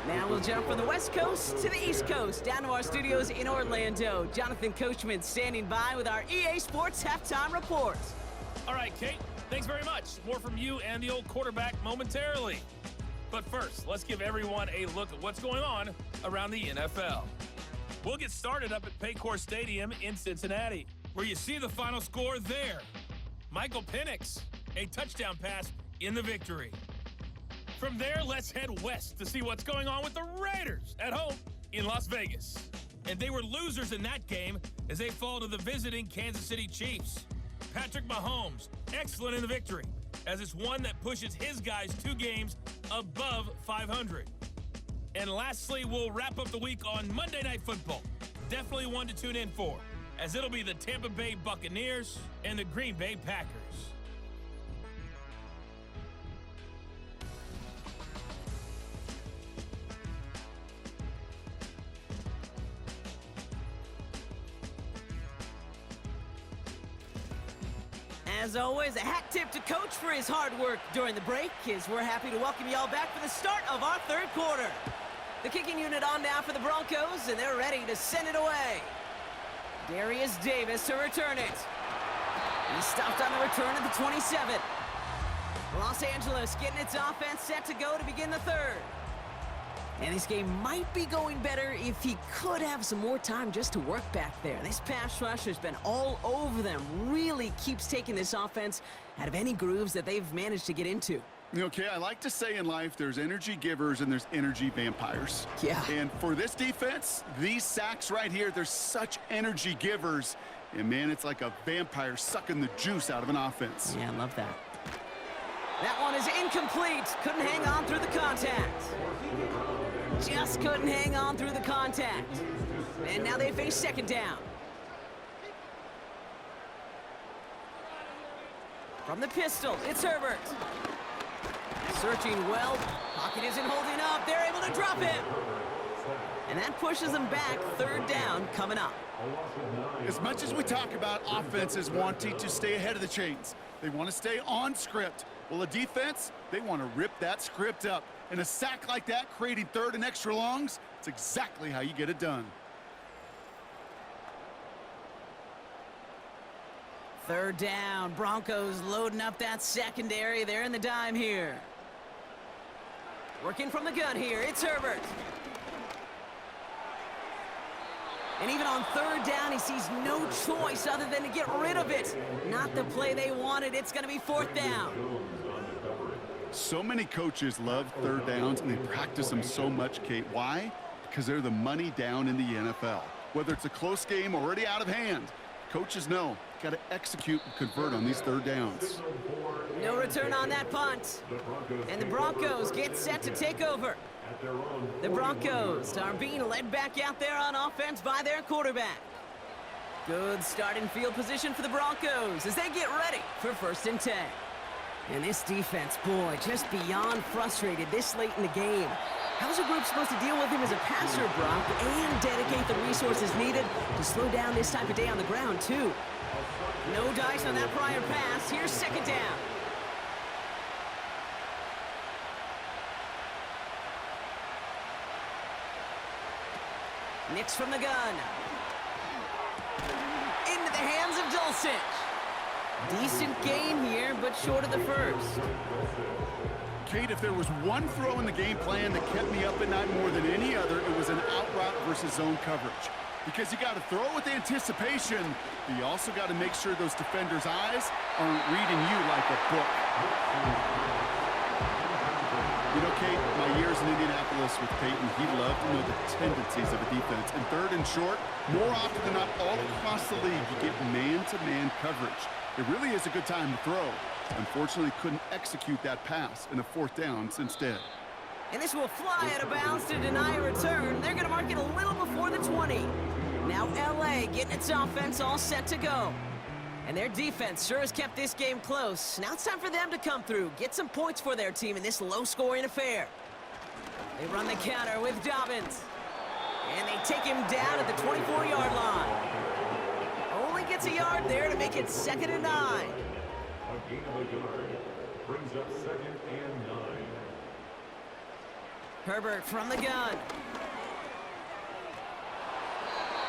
Now we'll jump from the West Coast to the East Coast, down to our studios in Orlando. Jonathan Coachman standing by with our EA Sports Halftime Report. All right, Kate, thanks very much. More from you and the old quarterback momentarily. But first, let's give everyone a look at what's going on around the NFL. We'll get started up at Paycor Stadium in Cincinnati, where you see the final score there. Michael Penix, a touchdown pass in the victory. From there, let's head west to see what's going on with the Raiders at home in Las Vegas. And they were losers in that game as they fall to the visiting Kansas City Chiefs. Patrick Mahomes, excellent in the victory, as it's one that pushes his guys 2 games above 500. And lastly, we'll wrap up the week on Monday Night Football. Definitely one to tune in for, as it'll be the Tampa Bay Buccaneers and the Green Bay Packers. As always, a hat tip to Coach for his hard work during the break, as we're happy to welcome you all back for the start of our third quarter. The kicking unit on now for the Broncos, and they're ready to send it away. Darius Davis to return it. He stopped on the return at the 27. Los Angeles getting its offense set to go to begin the third. And this game might be going better if he could have some more time just to work back there. This pass rush has been all over them. Really keeps taking this offense out of any grooves that they've managed to get into. Okay, I like to say in life there's energy givers and there's energy vampires. Yeah. And for this defense, these sacks right here, they're such energy givers. And man, it's like a vampire sucking the juice out of an offense. Yeah, I love that. That one is incomplete. Couldn't hang on through the contact. Just couldn't hang on through the contact. And now they face second down. From the pistol, it's Herbert. Searching well. Pocket isn't holding up. They're able to drop it. And that pushes them back. Third down coming up. As much as we talk about offenses wanting to stay ahead of the chains, they want to stay on script. Well, a defense, they want to rip that script up. And a sack like that, creating third and extra longs, it's exactly how you get it done. Third down. Broncos loading up that secondary. They're in the dime here. Working from the gun here. It's Herbert. And even on third down, he sees no choice other than to get rid of it. Not the play they wanted. It's going to be fourth down. So many coaches love third downs, and they practice them so much, Kate. Why? Because they're the money down in the NFL. Whether it's a close game already out of hand, coaches know, got to execute and convert on these third downs. No return on that punt. And the Broncos get set to take over. The Broncos are being led back out there on offense by their quarterback. Good starting field position for the Broncos as they get ready for 1st and 10. And this defense, boy, just beyond frustrated this late in the game. How's a group supposed to deal with him as a passer, Brock, and dedicate the resources needed to slow down this type of day on the ground, too? No dice on that prior pass. Here's second down. Nix from the gun. Into the hands of Dulcich. Decent gain here, but short of the first. Kate, if there was one throw in the game plan that kept me up at night more than any other, it was an out route versus zone coverage. Because you got to throw with anticipation, but you also got to make sure those defenders' eyes aren't reading you like a book. You know, Kate, my years in Indianapolis with Peyton, he loved to know the tendencies of a defense. And third and short, more often than not, all across the league, you get man-to-man coverage. It really is a good time to throw. Unfortunately, couldn't execute that pass in a fourth down instead. And this will fly out of bounds to deny a return. They're going to mark it a little before the 20. Now LA getting its offense all set to go. And their defense sure has kept this game close. Now it's time for them to come through, get some points for their team in this low-scoring affair. They run the counter with Dobbins. And they take him down at the 24-yard line. Only gets a yard there to make it 2nd and 9. A gain of a yard brings up 2nd and 9. Herbert from the gun.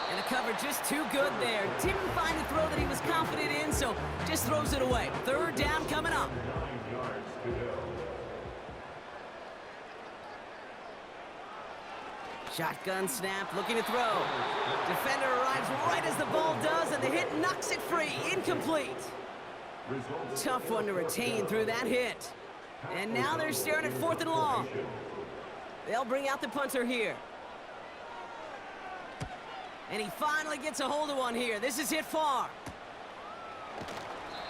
And the coverage just too good there. Didn't find a throw that he was confident in, so just throws it away. Third down coming up. Shotgun snap, looking to throw. Defender arrives right as the ball does, and the hit knocks it free. Incomplete. Tough one to retain through that hit. And now they're staring at 4th and long. They'll bring out the punter here. And he finally gets a hold of one here. This is hit far.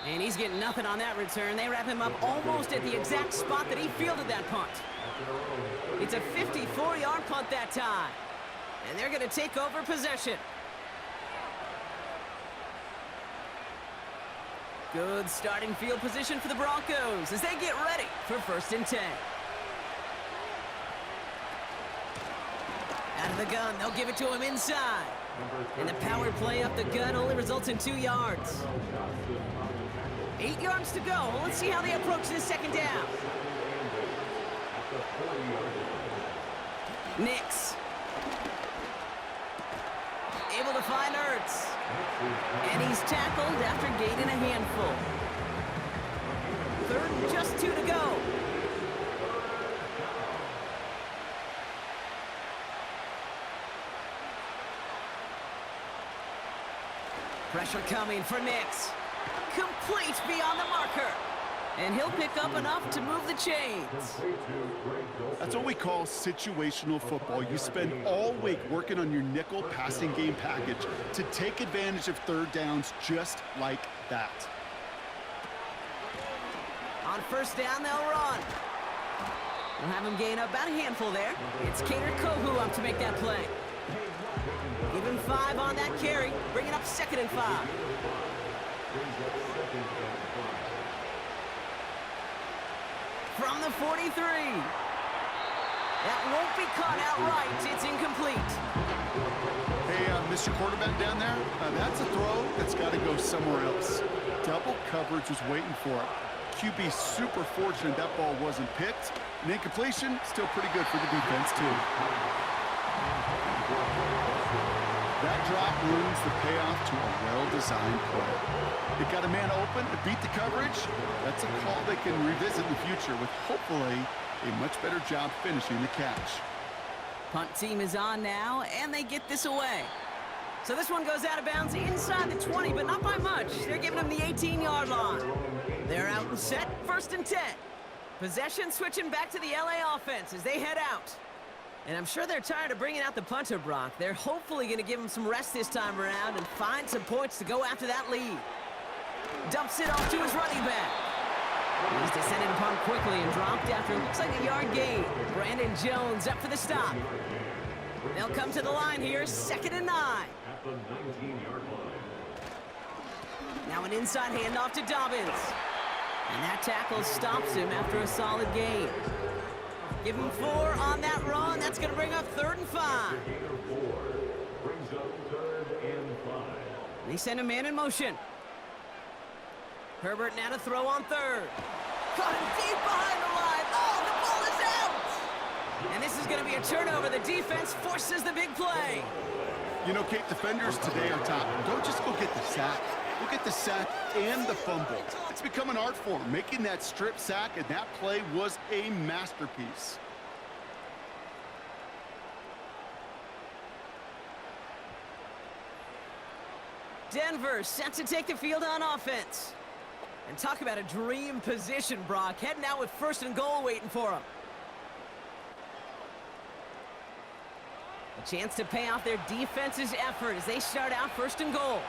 And he's getting nothing on that return. They wrap him up almost at the exact spot that he fielded that punt. It's a 54-yard punt that time. And they're going to take over possession. Good starting field position for the Broncos as they get ready for 1st and 10. Out of the gun, they'll give it to him inside. And the power play up the gun only results in 2 yards. 8 yards to go. Let's see how they approach this 2nd down. Nix. Able to find Ertz. And he's tackled after gaining a handful. 3rd and just 2 to go. Pressure coming for Nix. Complete beyond the marker. And he'll pick up enough to move the chains. That's what we call situational football. You spend all week working on your nickel passing game package to take advantage of 3rd downs just like that. On 1st down, they'll run. We'll have him gain about a handful there. It's Cater Kohu up to make that play. Give him 5 on that carry, bringing up 2nd and 5. From the 43. That won't be caught outright. It's incomplete. Hey, Mr. Quarterback down there, that's a throw that's got to go somewhere else. Double coverage was waiting for it. QB super fortunate that ball wasn't picked. And incompletion, still pretty good for the defense, too. That drop ruins the payoff to a well-designed play. It got a man open to beat the coverage. That's a call they can revisit in the future with hopefully a much better job finishing the catch. Punt team is on now, and they get this away. So this one goes out of bounds inside the 20, but not by much. They're giving them the 18-yard line. They're out and set, 1st and 10. Possession switching back to the LA offense as they head out. And I'm sure they're tired of bringing out the punter, Brock. They're hopefully going to give him some rest this time around and find some points to go after that lead. Dumps it off to his running back. He's descended upon quickly and dropped after it looks like a yard gain. Brandon Jones up for the stop. They'll come to the line here, 2nd and 9. Now an inside handoff to Dobbins. And that tackle stops him after a solid gain. Give him 4 on that run. That's going to bring up 3rd and 5. They send a man in motion. Herbert now to throw on 3rd. Caught him deep behind the line. Oh, the ball is out! And this is going to be a turnover. The defense forces the big play. You know, Kate, defenders today are top. Don't just go get the sack. Go get the sack and the fumble. It's become an art form, making that strip sack, and that play was a masterpiece. Denver set to take the field on offense. And talk about a dream position, Brock. Heading out with 1st and goal waiting for him. A chance to pay off their defense's effort as they start out 1st and goal.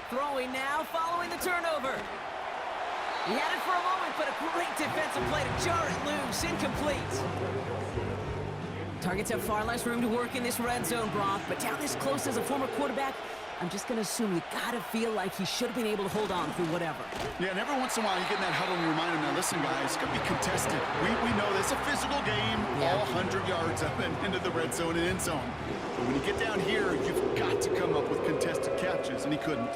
Throwing now, following the turnover. He had it for a moment, but a great defensive play to jar it loose. Incomplete. Targets have far less room to work in this red zone, Brock, but down this close as a former quarterback, I'm just going to assume you got to feel like he should have been able to hold on through whatever. Yeah, and every once in a while you get in that huddle and you remind him, now listen, guys, it's going to be contested. We know this is a physical game, all 100 yards up and into the red zone and end zone. But when you get down here, you've got to come up with contested catches, and he couldn't.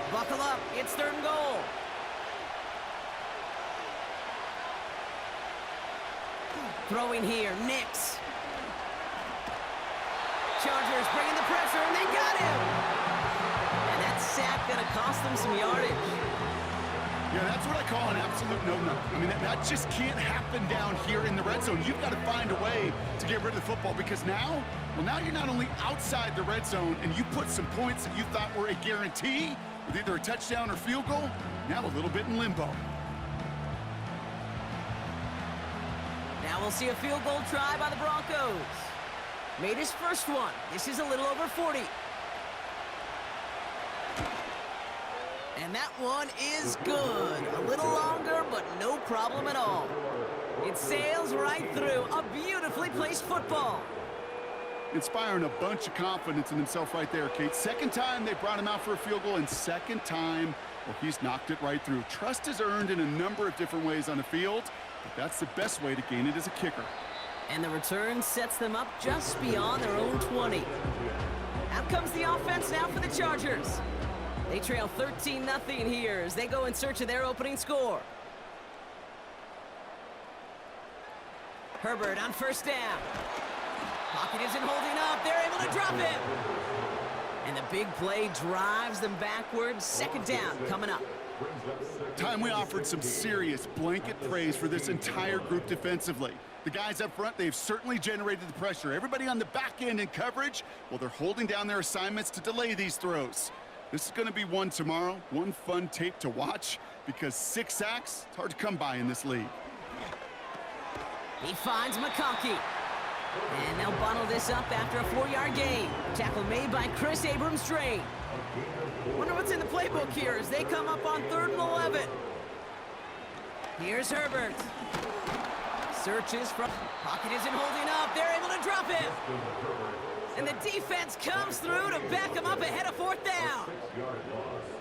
Buckle up, it's 3rd and goal. Throwing here, Nix. Chargers bringing the pressure, and they got him! And that sack gonna cost them some yardage. Yeah, that's what I call an absolute no-no. I mean, that just can't happen down here in the red zone. You've got to find a way to get rid of the football because now you're not only outside the red zone and you put some points that you thought were a guarantee with either a touchdown or field goal, now a little bit in limbo. Now we'll see a field goal try by the Broncos. Made his first one. This is a little over 40. And that one is good. A little longer, but no problem at all. It sails right through. A beautifully placed football. Inspiring a bunch of confidence in himself right there, Kate. Second time they brought him out for a field goal, and second time, well, he's knocked it right through. Trust is earned in a number of different ways on the field, but that's the best way to gain it as a kicker. And the return sets them up just beyond their own 20. Out comes the offense now for the Chargers. They trail 13-0 here as they go in search of their opening score. Herbert on first down. Pocket isn't holding up. They're able to drop him. And the big play drives them backwards. Second down coming up. Time we offered some serious blanket praise for this entire group defensively. The guys up front, they've certainly generated the pressure. Everybody on the back end in coverage, well, they're holding down their assignments to delay these throws. This is going to be one tomorrow, one fun tape to watch, because 6 sacks, it's hard to come by in this league. He finds McConkey. And they'll bundle this up after a 4-yard gain. Tackle made by Chris Abrams-Drain. Wonder what's in the playbook here as they come up on 3rd and 11. Here's Herbert. Searches from... Pocket isn't holding up. They're able to drop him. And the defense comes through to back him up ahead of 4th down.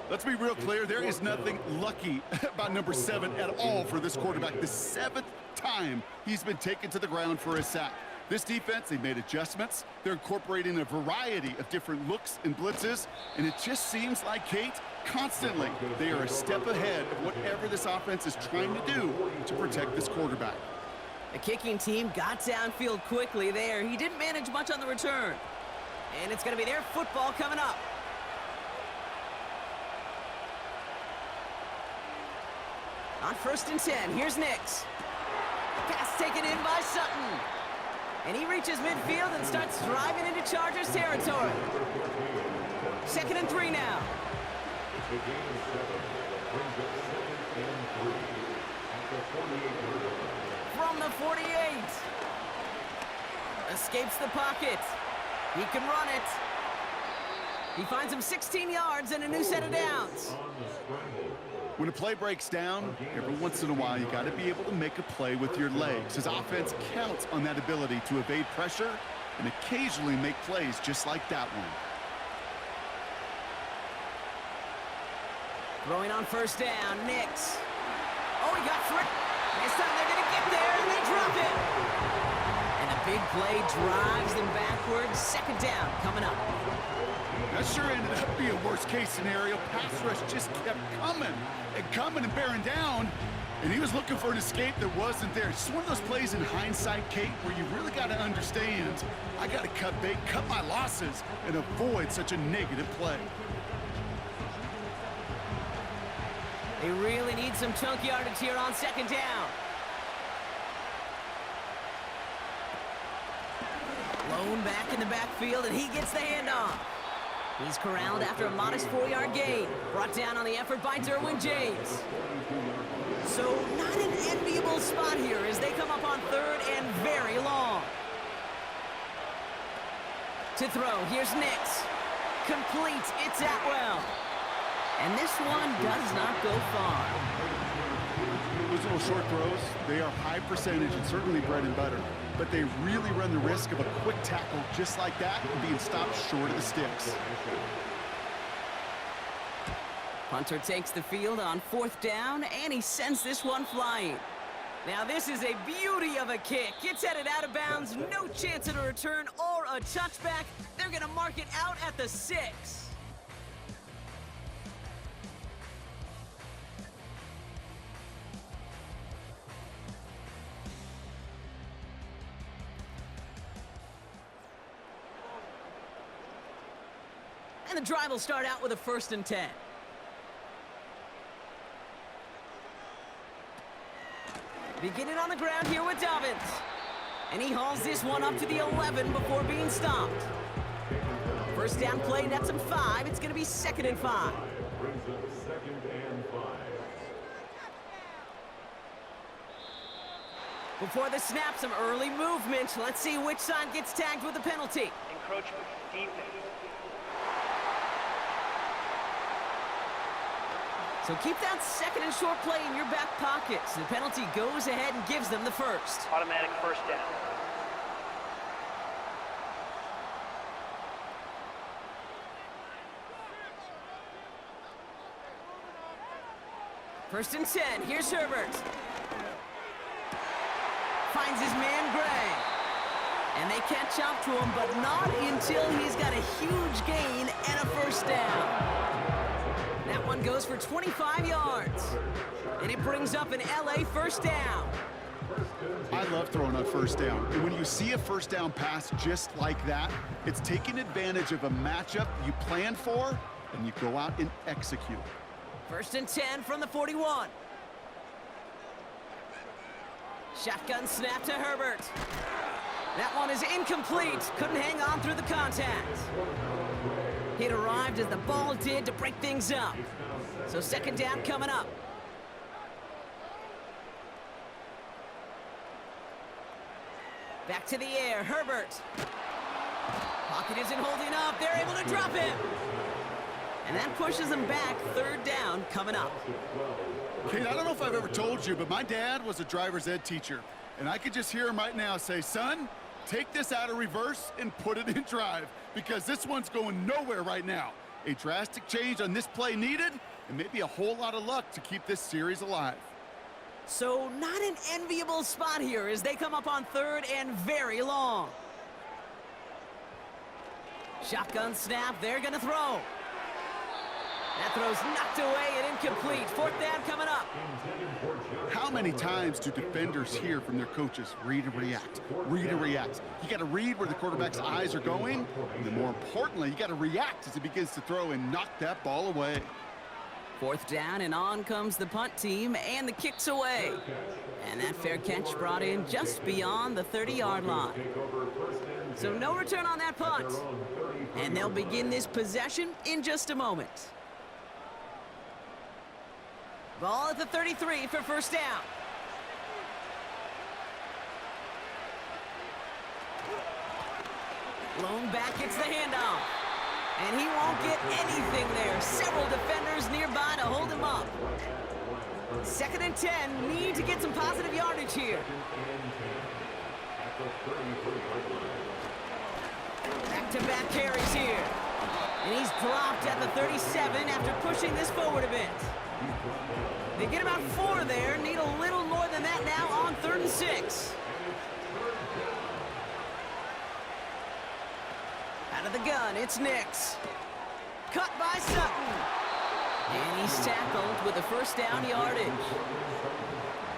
Let's be real clear. There is nothing lucky about number 7 at all for this quarterback. The 7th time he's been taken to the ground for a sack. This defense, they've made adjustments. They're incorporating a variety of different looks and blitzes, and it just seems like, Kate, constantly they are a step ahead of whatever this offense is trying to do to protect this quarterback. The kicking team got downfield quickly there. He didn't manage much on the return. And it's going to be their football coming up. On 1st and 10, here's Nix. Pass taken in by Sutton. And he reaches midfield and starts driving into Chargers territory. 2nd and 3 now. From the 48. Escapes the pocket. He can run it. He finds him 16 yards and a new set of downs. When a play breaks down, every once in a while, you got to be able to make a play with your legs. His offense counts on that ability to evade pressure and occasionally make plays just like that one. Throwing on 1st down, Nix. Oh, he got free. This time they're going to get there, and they drop it. And a big play drives them backwards. 2nd down coming up. That sure ended up being a worst-case scenario. Pass rush just kept coming and bearing down, and he was looking for an escape that wasn't there. It's one of those plays in hindsight, Kate, where you really got to understand, I got to cut bait, cut my losses, and avoid such a negative play. They really need some chunk yardage here on 2nd down. Lone back in the backfield, and he gets the handoff. He's corralled after a modest 4-yard gain. Brought down on the effort by Derwin James. So not an enviable spot here as they come up on 3rd and very long. To throw, here's Nix. Complete, it's Atwell. And this one does not go far. Those little short throws, they are high percentage and certainly bread and butter. But they really run the risk of a quick tackle just like that and being stopped short of the sticks. Punter takes the field on 4th down, and he sends this one flying. Now this is a beauty of a kick. It's headed out of bounds, no chance at a return or a touchback. They're going to mark it out at the 6. And the drive will start out with a 1st and 10. Beginning on the ground here with Dobbins. And he hauls this one up to the 11 before being stopped. First down play, nets him 5. It's going to be 2nd and 5. Before the snap, some early movement. Let's see which side gets tagged with the penalty. Encroachment, defense. So keep that 2nd and short play in your back pockets. The penalty goes ahead and gives them the 1st. Automatic 1st down. First and 10. Here's Herbert. Finds his man Gray. And they catch up to him, but not until he's got a huge gain and a 1st down. That one goes for 25 yards. And it brings up an LA 1st down. I love throwing on 1st down. And when you see a 1st down pass just like that, it's taking advantage of a matchup you plan for, and you go out and execute. 1st and 10 from the 41. Shotgun snap to Herbert. That one is incomplete. Couldn't hang on through the contact. It arrived as the ball did to break things up. So 2nd down coming up. Back to the air, Herbert. Pocket isn't holding up. They're able to drop him. And that pushes them back. 3rd down coming up. Kate, I don't know if I've ever told you, but my dad was a driver's ed teacher. And I could just hear him right now say, son, take this out of reverse and put it in drive, because this one's going nowhere right now. A drastic change on this play needed, and maybe a whole lot of luck to keep this series alive. So not an enviable spot here as they come up on 3rd and very long. Shotgun snap, they're gonna throw. That throw's knocked away and incomplete. 4th down coming up. How many times do defenders hear from their coaches, read and react, read and react? You got to read where the quarterback's eyes are going, and then more importantly, you got to react as he begins to throw and knock that ball away. 4th down, and on comes the punt team, and the kick's away. And that fair catch brought in just beyond the 30-yard line. So no return on that punt. And they'll begin this possession in just a moment. Ball at the 33 for 1st down. Blown back, gets the handoff. And he won't get anything there. Several defenders nearby to hold him up. 2nd and 10, need to get some positive yardage here. Back-to-back carries here. And he's dropped at the 37 after pushing this forward a bit. They get about 4 there, need a little more than that now on 3rd and 6. Out of the gun, it's Nix. Cut by Sutton. And he's tackled with the 1st down yardage.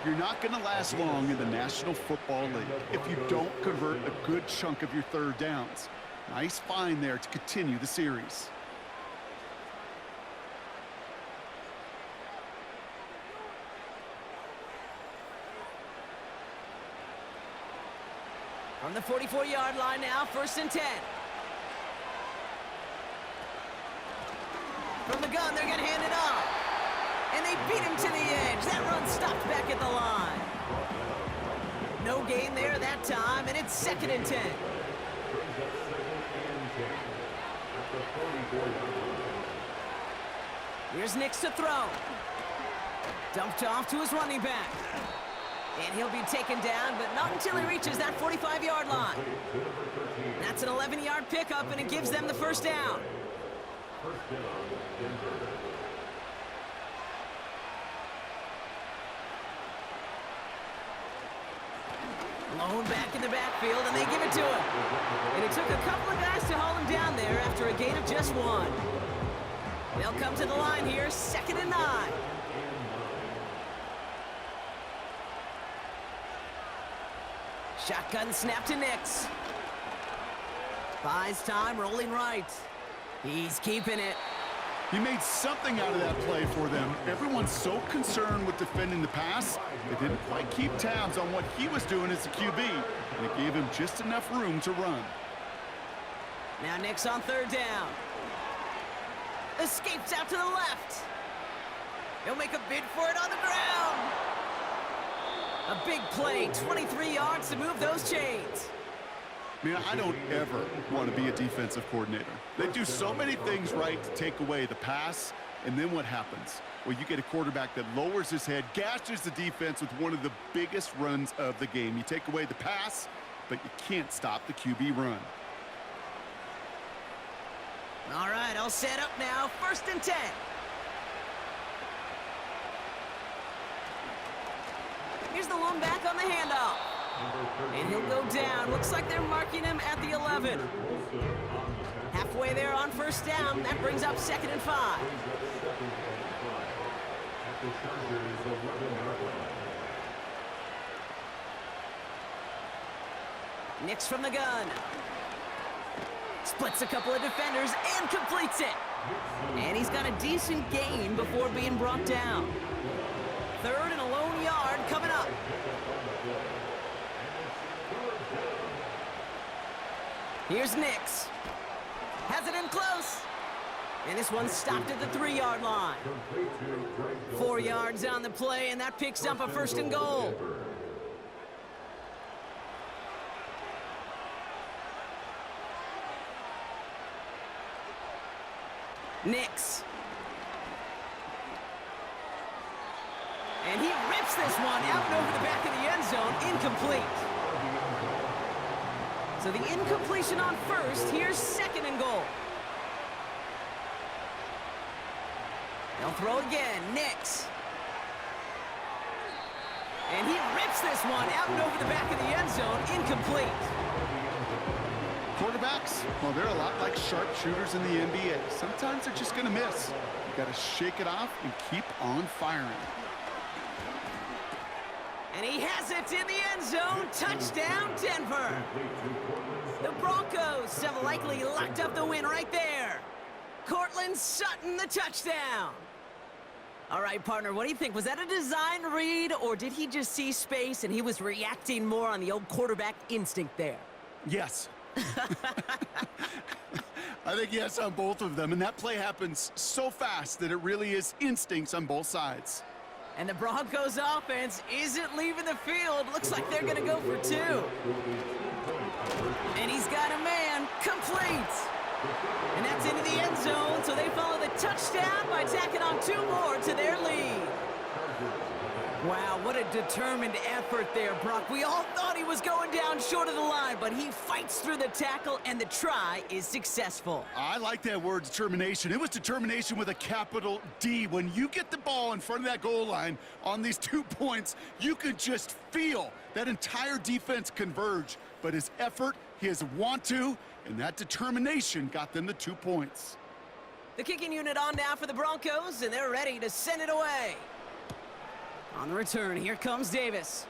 You're not going to last long in the National Football League if you don't convert a good chunk of your 3rd downs. Nice find there to continue the series. From the 44-yard line now, 1st and 10. From the gun, they're going to hand it off. And they beat him to the edge. That run stopped back at the line. No gain there that time, and it's 2nd and 10. Here's Nix to throw. Dumped off to his running back. And he'll be taken down, but not until he reaches that 45-yard line. That's an 11-yard pickup, and it gives them the 1st down. Blown back in the backfield, and they give it to him. And it took a couple of guys to hold him down there after a gain of just 1. They'll come to the line here, 2nd and 9. Shotgun snap to Nix. Buys time, rolling right. He's keeping it. He made something out of that play for them. Everyone's so concerned with defending the pass, they didn't quite keep tabs on what he was doing as a QB, and it gave him just enough room to run. Now Nick's on third down. Escapes out to the left. He'll make a bid for it on the ground. A big play, 23 yards to move those chains. Man, I don't ever want to be a defensive coordinator. They do so many things right to take away the pass, and then what happens? Well, you get a quarterback that lowers his head, gashes the defense with one of the biggest runs of the game. You take away the pass, but you can't stop the QB run. All right, all set up now. 1st and 10. Here's the lone back on the handoff. And he'll go down. Looks like they're marking him at the 11. Halfway there on 1st down. That brings up 2nd and 5. Nick's from the gun. Splits a couple of defenders and completes it. And he's got a decent gain before being brought down. 3rd and a lone yard coming up. Here's Nix. Has it in close. And this one's stopped at the 3-yard line. 4 yards on the play, and that picks up a 1st and goal. Nix. And he rips this one out and over the back of the end zone. Incomplete. So the incompletion on 1st. Here's 2nd and goal. They'll throw again. Nix. And he rips this one out and over the back of the end zone. Incomplete. Quarterbacks, well, they're a lot like sharpshooters in the NBA. Sometimes they're just going to miss. You got to shake it off and keep on firing. And he has it in the end zone. Touchdown, Denver. The Broncos have likely locked up the win right there. Cortland Sutton, the touchdown. All right, partner, what do you think? Was that a design read, or did he just see space and he was reacting more on the old quarterback instinct there? Yes. I think yes on both of them, and that play happens so fast that it really is instincts on both sides. And the Broncos offense isn't leaving the field. Looks like they're going to go for 2. And he's got a man. Complete. And that's into the end zone, so they follow the touchdown by tacking on 2 more to their lead. Wow, what a determined effort there, Brock. We all thought he was going down short of the line, but he fights through the tackle, and the try is successful. I like that word, determination. It was determination with a capital D. When you get the ball in front of that goal line on these 2 points, you could just feel that entire defense converge. But his effort, his want to, and that determination got them the 2 points. The kicking unit on now for the Broncos, and they're ready to send it away. On the return, here comes Davis.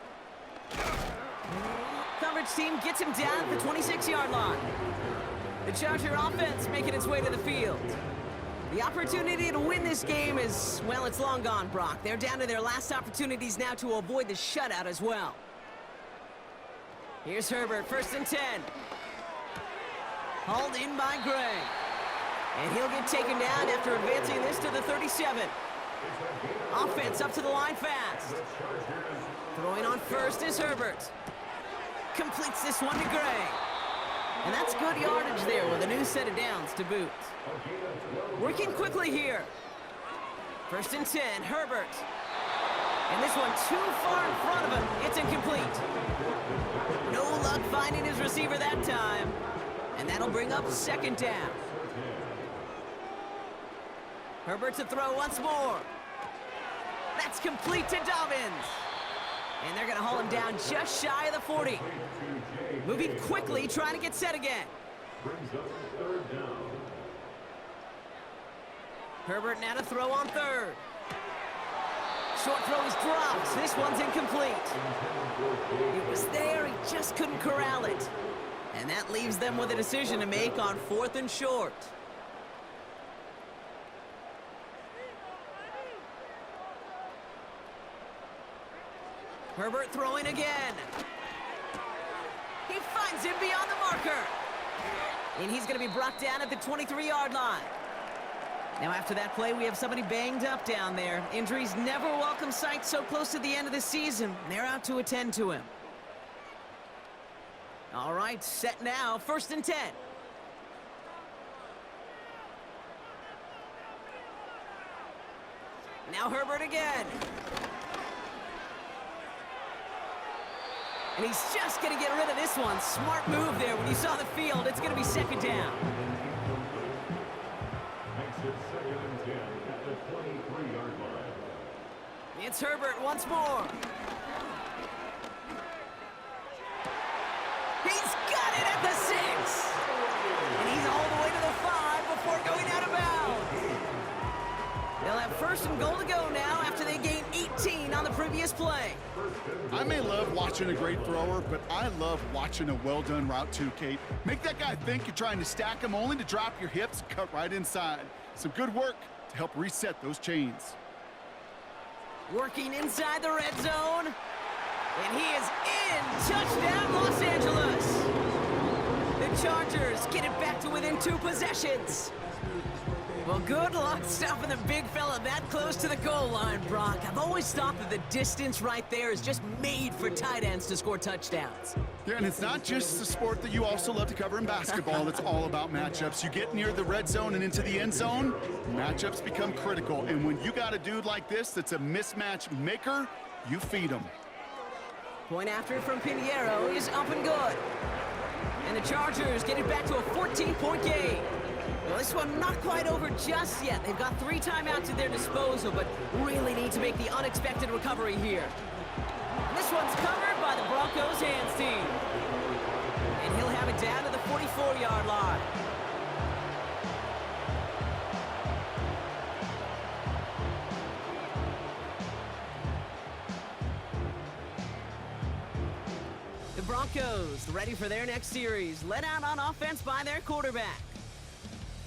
Coverage team gets him down at the 26-yard line. The Charger offense making its way to the field. The opportunity to win this game is, well, it's long gone, Brock. They're down to their last opportunities now to avoid the shutout as well. Here's Herbert, 1st and 10. Hauled in by Gray. And he'll get taken down after advancing this to the 37. Offense up to the line fast. Throwing on 1st is Herbert. Completes this one to Gray. And that's good yardage there with a new set of downs to boot. Working quickly here. 1st and 10, Herbert. And this one too far in front of him. It's incomplete. No luck finding his receiver that time. And that'll bring up 2nd down. Herbert to throw once more. That's complete to Dobbins. And they're going to haul him down just shy of the 40. Moving quickly, trying to get set again. Herbert now to throw on 3rd. Short throw is dropped. This one's incomplete. It was there, he just couldn't corral it. And that leaves them with a decision to make on 4th and short. Herbert throwing again. He finds him beyond the marker. And he's going to be brought down at the 23-yard line. Now after that play, we have somebody banged up down there. Injuries never a welcome sight so close to the end of the season. They're out to attend to him. All right, set now, 1st and 10. Now Herbert again. And he's just going to get rid of this one. Smart move there when you saw the field. It's going to be 2nd down. It's Herbert once more. He's got it at the 6. And he's all the way to the 5 before going out of bounds. They'll have 1st and goal to go now after they gained 18 on the previous play. I may love watching a great thrower, but I love watching a well-done route too, Kate. Make that guy think you're trying to stack him only to drop your hips, cut right inside. Some good work to help reset those chains. Working inside the red zone. And he is in. Touchdown, Los Angeles. The Chargers get it back to within 2 possessions. Well, good luck stopping the big fella that close to the goal line, Brock. I've always thought that the distance right there is just made for tight ends to score touchdowns. Yeah, and it's not just the sport that you also love to cover in basketball. It's all about matchups. You get near the red zone and into the end zone, matchups become critical. And when you got a dude like this that's a mismatch maker, you feed him. Point after from Pinheiro is up and good. And the Chargers get it back to a 14-point game. Well, this one not quite over just yet. They've got 3 timeouts at their disposal, but really need to make the unexpected recovery here. And this one's covered by the Broncos hands team. And he'll have it down to the 44-yard line. The Broncos ready for their next series, led out on offense by their quarterback.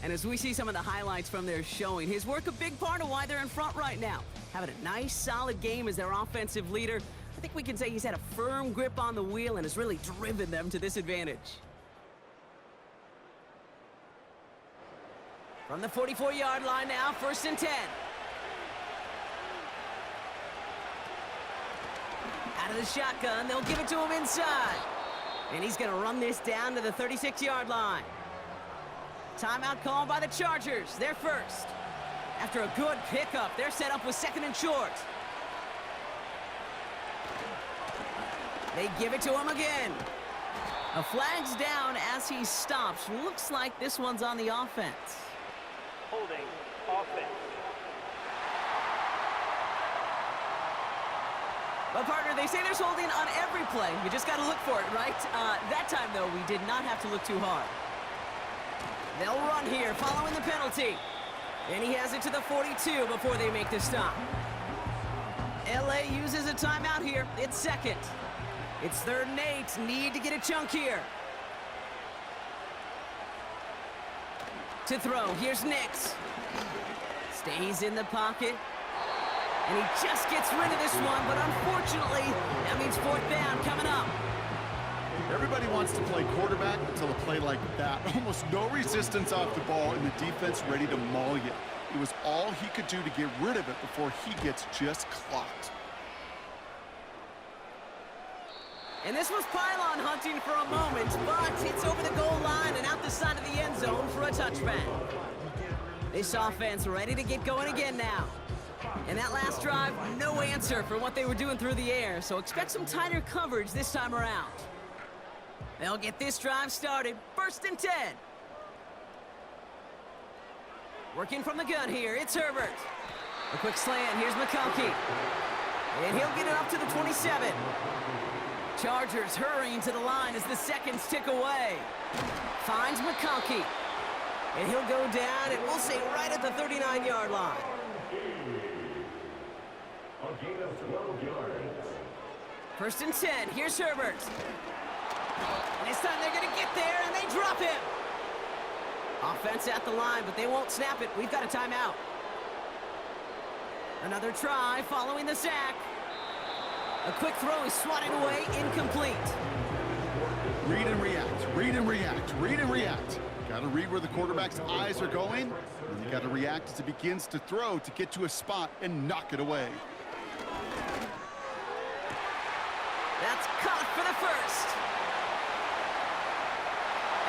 And as we see some of the highlights from their showing, his work a big part of why they're in front right now. Having a nice, solid game as their offensive leader. I think we can say he's had a firm grip on the wheel and has really driven them to this advantage. From the 44-yard line now, 1st and 10. Out of the shotgun, they'll give it to him inside. And he's going to run this down to the 36-yard line. Timeout called by the Chargers. They're first. After a good pickup, they're set up with 2nd and short. They give it to him again. A flag's down as he stops. Looks like this one's on the offense. Holding offense. Well, partner, they say there's holding on every play. You just got to look for it, right? That time, though, we did not have to look too hard. They'll run here, following the penalty. And he has it to the 42 before they make the stop. LA uses a timeout here. It's 2nd. It's 3rd and 8. Need to get a chunk here. To throw, here's Nix. Stays in the pocket. And he just gets rid of this one, but unfortunately, that means 4th down coming up. Everybody wants to play quarterback until a play like that. Almost no resistance off the ball and the defense ready to maul you. It was all he could do to get rid of it before he gets just clocked. And this was pylon hunting for a moment, but it's over the goal line and out the side of the end zone for a touchback. This offense ready to get going again now. And that last drive, no answer for what they were doing through the air, so expect some tighter coverage this time around. They'll get this drive started. 1st and 10. Working from the gun here, it's Herbert. A quick slant, here's McConkey. And he'll get it up to the 27. Chargers hurrying to the line as the seconds tick away. Finds McConkey. And he'll go down, and we'll say right at the 39-yard line. A gain of 12 yards. 1st and 10, here's Herbert. And this time they're going to get there, and they drop him. Offense at the line, but they won't snap it. We've got a timeout. Another try following the sack. A quick throw is swatted away, incomplete. Read and react, read and react, read and react. Got to read where the quarterback's eyes are going, and you got to react as he begins to throw to get to a spot and knock it away. That's caught for the first.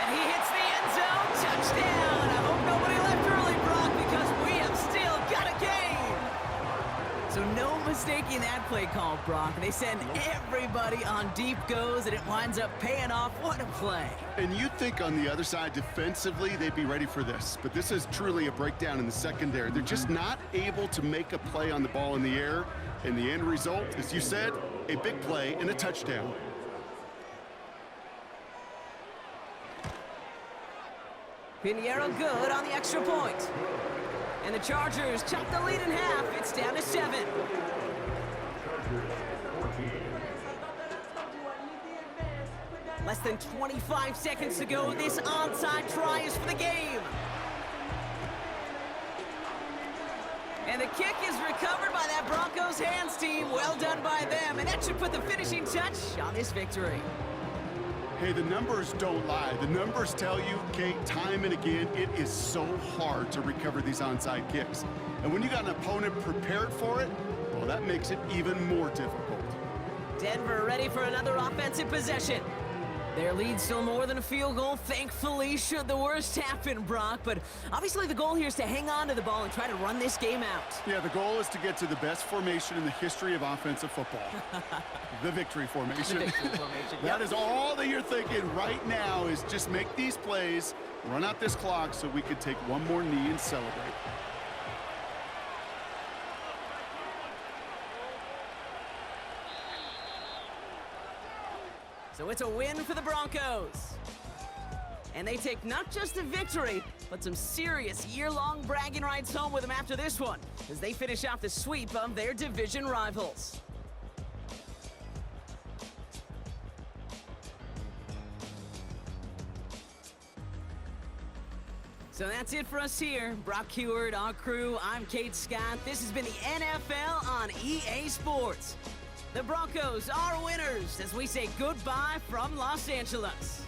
And he hits the end zone. Touchdown. I hope nobody left early, Brock, because we have still got a game. So no mistaking that play call, Brock. They send everybody on deep goes, and it winds up paying off. What a play. And you'd think on the other side, defensively, they'd be ready for this. But this is truly a breakdown in the secondary. They're just not able to make a play on the ball in the air. And the end result, as you said, a big play and a touchdown. Pinheiro good on the extra point. And the Chargers chop the lead in half. It's down to 7. Less than 25 seconds to go. This onside try is for the game. And the kick is recovered by that Broncos hands team. Well done by them. And that should put the finishing touch on this victory. Hey, the numbers don't lie. The numbers tell you, Kate, time and again, it is so hard to recover these onside kicks. And when you got an opponent prepared for it, well, that makes it even more difficult. Denver ready for another offensive possession. Their lead still more than a field goal, thankfully, should the worst happen, Brock. But obviously the goal here is to hang on to the ball and try to run this game out. Yeah, the goal is to get to the best formation in the history of offensive football. The victory formation. The victory formation, That is all that you're thinking right now is just make these plays, run out this clock so we could take one more knee and celebrate. So it's a win for the Broncos. And they take not just a victory, but some serious year-long bragging rights home with them after this one, as they finish off the sweep of their division rivals. So that's it for us here. Brock Heward, our crew, I'm Kate Scott. This has been the NFL on EA Sports. The Broncos are winners as we say goodbye from Los Angeles.